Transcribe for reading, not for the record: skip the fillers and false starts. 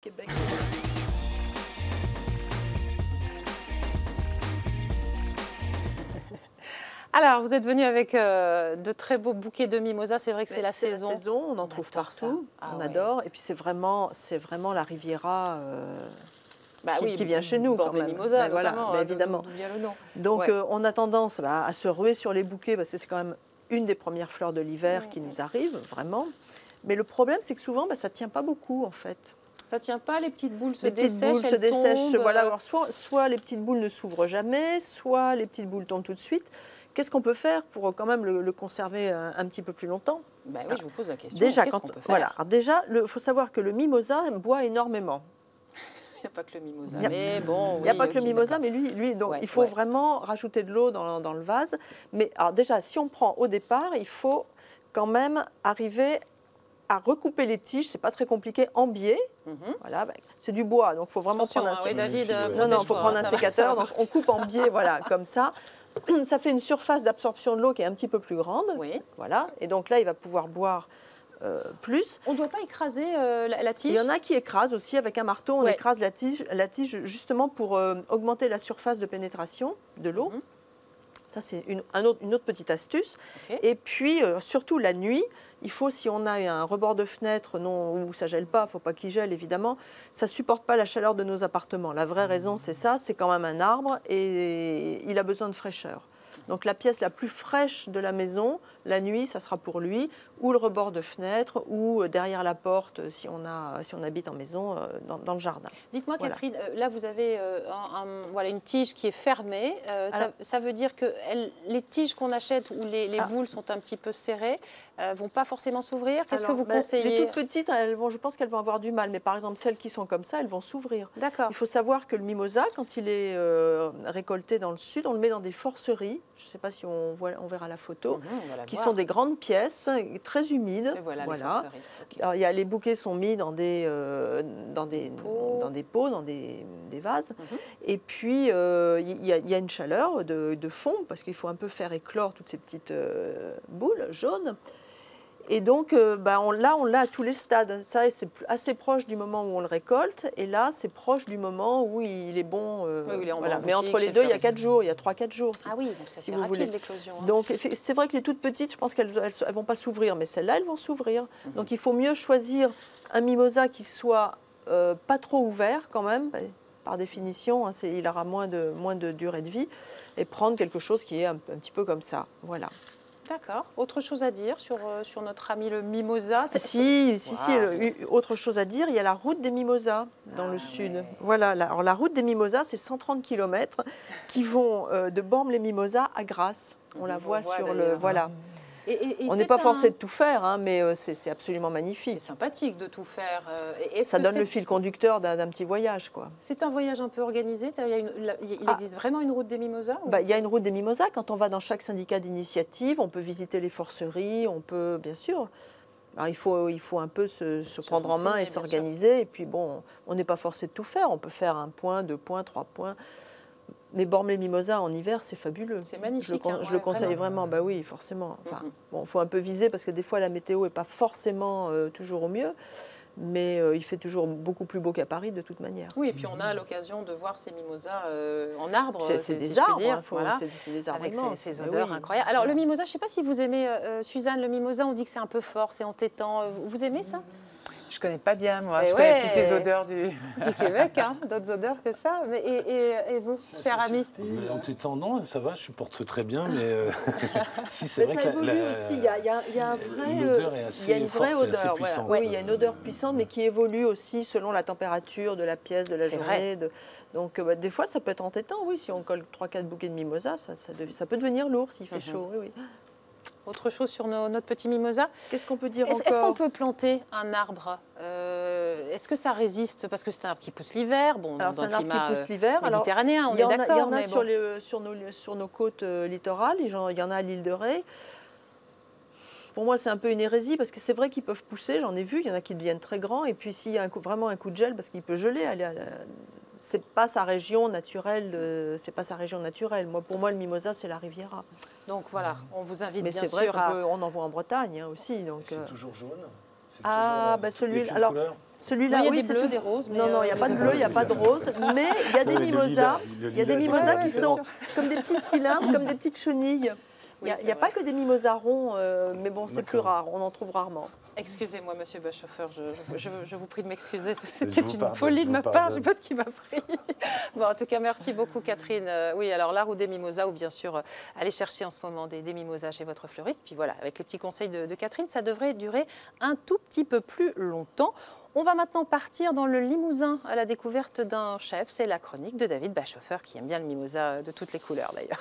Québec. Alors, vous êtes venu avec de très beaux bouquets de mimosas. C'est vrai que c'est la saison. On en trouve partout. Ah on ouais. adore. Et puis c'est vraiment la Riviera qui vient chez nous quand les même. mimosas, Voilà, notamment, mais évidemment. d'où vient le nom. Donc Ouais. on a tendance à se ruer sur les bouquets parce que c'est quand même une des premières fleurs de l'hiver qui nous arrive, vraiment. Mais le problème, c'est que souvent, ça ne tient pas beaucoup en fait. Ça tient pas, les petites boules se Les petites dessèchent, boules se dessèchent. tombent. Voilà. Alors soit les petites boules ne s'ouvrent jamais, soit les petites boules tombent tout de suite. Qu'est-ce qu'on peut faire pour quand même le conserver un petit peu plus longtemps? Ben oui, je vous pose la question. Déjà, qu'est-ce qu'on peut faire? voilà. Alors déjà, il faut savoir que le mimosa boit énormément. Il n'y a pas que le mimosa. Mais bon, il n'y a pas que le mimosa, mais lui donc Ouais, il faut vraiment rajouter de l'eau dans le vase. Mais alors déjà, si on prend au départ, il faut quand même arriver à recouper les tiges. C'est pas très compliqué en biais. Voilà, c'est du bois, donc il faut vraiment prendre un sécateur. David, Non, il faut prendre un sécateur. Donc on coupe en biais, voilà, comme ça. Ça fait une surface d'absorption de l'eau qui est un petit peu plus grande. Oui. Voilà, et donc là, il va pouvoir boire plus. On ne doit pas écraser la tige? Il y en a qui écrasent aussi avec un marteau. On écrase la tige justement pour augmenter la surface de pénétration de l'eau. Ça, c'est une autre petite astuce. Okay. Et puis, surtout la nuit, il faut, si on a un rebord de fenêtre où ça ne gèle pas, il ne faut pas qu'il gèle évidemment, ça ne supporte pas la chaleur de nos appartements. La vraie raison, c'est ça, c'est quand même un arbre et il a besoin de fraîcheur. Donc la pièce la plus fraîche de la maison, la nuit, ça sera pour lui, ou le rebord de fenêtre, ou derrière la porte si on habite en maison, dans le jardin. Dites-moi, voilà. Catherine, là vous avez voilà, une tige qui est fermée. Ça veut dire que les tiges qu'on achète où les boules sont un petit peu serrées ne vont pas forcément s'ouvrir. Qu'est-ce que vous conseillez? Les toutes petites, je pense qu'elles vont avoir du mal, mais par exemple celles qui sont comme ça, elles vont s'ouvrir. D'accord. Il faut savoir que le mimosa, quand il est récolté dans le sud, on le met dans des forceries. Je ne sais pas si on verra la photo, qui sont des grandes pièces, très humides. Et voilà. Okay. Alors, les bouquets sont mis dans des pots, dans des vases. Et puis, il y a une chaleur de fond, parce qu'il faut un peu faire éclore toutes ces petites boules jaunes. Et donc, là, on l'a à tous les stades. Ça, c'est assez proche du moment où on le récolte. Et là, c'est proche du moment où il est bon. Il est en voilà. Mais entre les deux, il y a 4 jours. Il y a 3-4 jours. Ah oui, donc c'est rapide l'éclosion. Donc, c'est vrai que les toutes petites, je pense qu'elles ne vont pas s'ouvrir. Mais celles-là, elles vont s'ouvrir. Donc, il faut mieux choisir un mimosa qui soit pas trop ouvert quand même. Par définition, hein, il aura moins de durée de vie. Et prendre quelque chose qui est un petit peu comme ça. Voilà. D'accord. Autre chose à dire sur notre ami le mimosa? Autre chose à dire, il y a la route des mimosas dans le sud. Voilà, alors la route des mimosas, c'est 130 km qui vont de Bormes-les-Mimosas à Grasse. On la voit sur le... Voilà. On n'est pas forcé de tout faire, hein, mais c'est absolument magnifique. C'est sympathique de tout faire. Ça donne le fil conducteur d'un petit voyage, quoi. C'est un voyage un peu organisé? Il existe vraiment une route des mimosas? Il y a une route des mimosas. Quand on va dans chaque syndicat d'initiative, on peut visiter les forceries, on peut, bien sûr... Alors, il faut un peu se prendre en main et s'organiser. Et puis, bon, on n'est pas forcé de tout faire. On peut faire 1 point, 2 points, 3 points. Mais Bormes-les-Mimosas en hiver, c'est fabuleux. C'est magnifique. Je le conseille vraiment. Bah oui, forcément. Enfin, bon, faut un peu viser parce que des fois la météo est pas forcément toujours au mieux, mais il fait toujours beaucoup plus beau qu'à Paris de toute manière. Oui, et puis on a l'occasion de voir ces mimosas en arbre. C'est des arbres, c'est des arbres avec immenses. ces odeurs incroyables. Alors le mimosa, je ne sais pas si vous aimez, Suzanne, le mimosa, on dit que c'est un peu fort, c'est entêtant. Vous aimez ça? Je connais pas bien, moi. Je connais plus ces odeurs du Québec, hein, d'autres odeurs que ça. Mais et vous, cher ami? Entêtant, non, ça va, je supporte très bien, mais si c'est vrai ça évolue aussi. Il y a l'odeur est assez forte, assez puissante. Oui, il y a une odeur puissante, mais qui évolue aussi selon la température de la pièce, de la journée. Donc, des fois, ça peut être entêtant, oui. Si on colle 3-4 bouquets de mimosa, ça peut devenir lourd s'il fait chaud, oui. Autre chose sur notre petit mimosa. Qu'est-ce qu'on peut dire encore? Est-ce qu'on peut planter un arbre? Est-ce que ça résiste? Parce que c'est un arbre qui pousse l'hiver. Bon, alors, dans le climat méditerranéen, on est d'accord. Il y en a sur nos côtes littorales. Il y en a à l'île de Ré. Pour moi, c'est un peu une hérésie parce que c'est vrai qu'ils peuvent pousser. J'en ai vu. Il y en a qui deviennent très grands. Et puis, s'il y a vraiment un coup de gel, parce qu'il peut geler, c'est pas sa région naturelle. Moi, pour moi, le mimosa, c'est la Riviera. Donc voilà, on vous invite bien sûr. Mais c'est vrai qu'on en voit en Bretagne aussi. C'est toujours jaune. Celui-là. Alors, Celui-là, oui, il y a des bleus, des roses. Non, il n'y a pas de bleu, il n'y a pas de rose, mais il y a des mimosas. Il y a des mimosas qui sont comme des petits cylindres, comme des petites chenilles. Il n'y a pas que des mimosas ronds, mais bon, c'est plus rare, on en trouve rarement. Excusez-moi, Monsieur Bachhofer, je vous prie de m'excuser. C'était une folie de ma part, je ne sais pas ce qui m'a pris. Bon, en tout cas, merci beaucoup, Catherine. Oui, alors l'art ou des mimosas, ou bien sûr, allez chercher en ce moment des mimosas chez votre fleuriste. Puis voilà, avec les petits conseils de Catherine, ça devrait durer un tout petit peu plus longtemps. On va maintenant partir dans le Limousin à la découverte d'un chef. C'est la chronique de David Bachhofer, qui aime bien le mimosa de toutes les couleurs d'ailleurs.